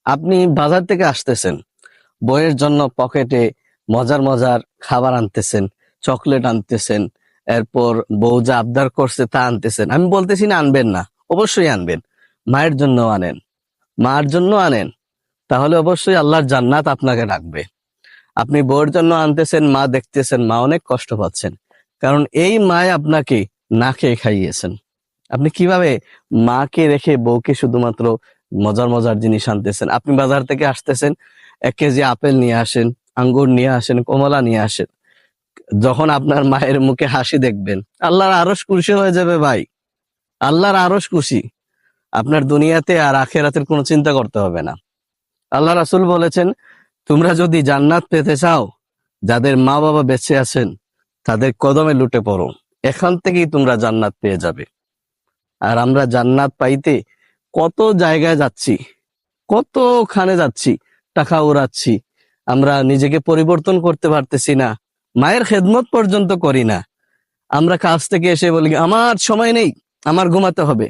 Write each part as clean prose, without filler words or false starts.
আপনি বাজার থেকে আসতেছেন, বইয়ের জন্য পকেটে মজার মজার খাবার আনতেছেন, চকলেট আনতেছেন, এরপর বউ যা আবদার করছে তা আনতেছেন। আমি বলতেছি না আনবেন না, অবশ্যই আনবেন। মায়ের জন্য আনেন, মার জন্য আনেন, তাহলে অবশ্যই আল্লাহর জান্নাত আপনাকে ডাকবে। আপনি বউয়ের জন্য আনতেছেন, মা দেখতেছেন মা অনেক কষ্ট পাচ্ছেন, কারণ এই মায় আপনাকে না খেয়ে খাইয়েছেন। আপনি কিভাবে মাকে রেখে বউকে শুধুমাত্র মজার মজার জিনিস আনতেছেন? আপনি বাজার থেকে আসতেছেন, 1 কেজি আপেল নিয়ে আসেন, আঙ্গুর নিয়ে আসেন, কমলা নিয়ে আসেন। যখন আপনার মায়ের মুখে হাসি দেখবেন, আল্লাহর আরশ খুশি হয়ে যাবে ভাই। আল্লাহর আরশ খুশি। আপনার দুনিয়াতে আর আখেরাতের কোনো চিন্তা করতে হবে না। আল্লাহ রাসূল বলেছেন, তোমরা যদি জান্নাত পেতে চাও, যাদের মা বাবা বেঁচে আছেন তাদের কদমে লুটে পড়ো, এখান থেকেই তোমরা জান্নাত পেয়ে যাবে। আর আমরা জান্নাত পাইতে কত জায়গায় যাচ্ছি, কতখানে যাচ্ছি, টাকা উড়াচ্ছি, আমরা নিজেকে পরিবর্তন করতে পারতেছি না, মায়ের খেদমত পর্যন্ত করি না। আমরা কাজ থেকে এসে বলি আমার সময় নেই, আমার ঘুমাতে হবে।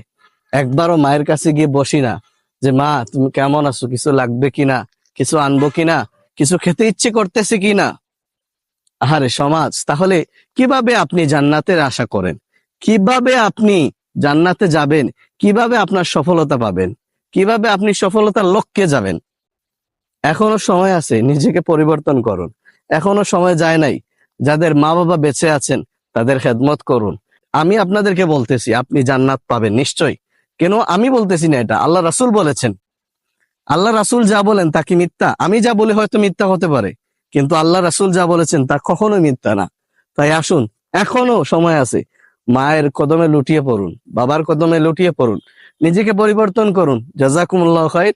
একবারও মায়ের কাছে গিয়ে বসি না যে মা তুমি কেমন আছো, কিছু লাগবে কিনা, কিছু আনবো কিনা, কিছু খেতে ইচ্ছে করতেছে কিনা। আহারে সমাজ, তাহলে কিভাবে আপনি জান্নাতের আশা করেন? কিভাবে আপনি জান্নাতে যাবেন? কিভাবে আপনার সফলতা পাবেন? কিভাবে আপনি সফলতার লক্ষ্যে যাবেন? এখনো সময় আছে, নিজেকে পরিবর্তন করুন। এখনো সময় যায় নাই। যাদের মা বাবা বেঁচে আছেন তাদের খেদমত করুন। আমি আপনাদেরকে বলতেছি আপনি জান্নাত পাবেন নিশ্চয়ই। কেন আমি বলতেছি না, এটা আল্লাহ রাসূল বলেছেন। আল্লাহ রাসূল যা বলেন তা কি মিথ্যা? আমি যা বলি হয়তো মিথ্যা হতে পারে, কিন্তু আল্লাহ রাসূল যা বলেছেন তা কখনোই মিথ্যা না। তাই আসুন, এখনো সময় আছে। মায়ের কদমে লুটিয়ে পড়ুন, বাবার কদমে লুটিয়ে পড়ুন, নিজেকে পরিবর্তন করুন। জাযাকুমুল্লাহু খাইর।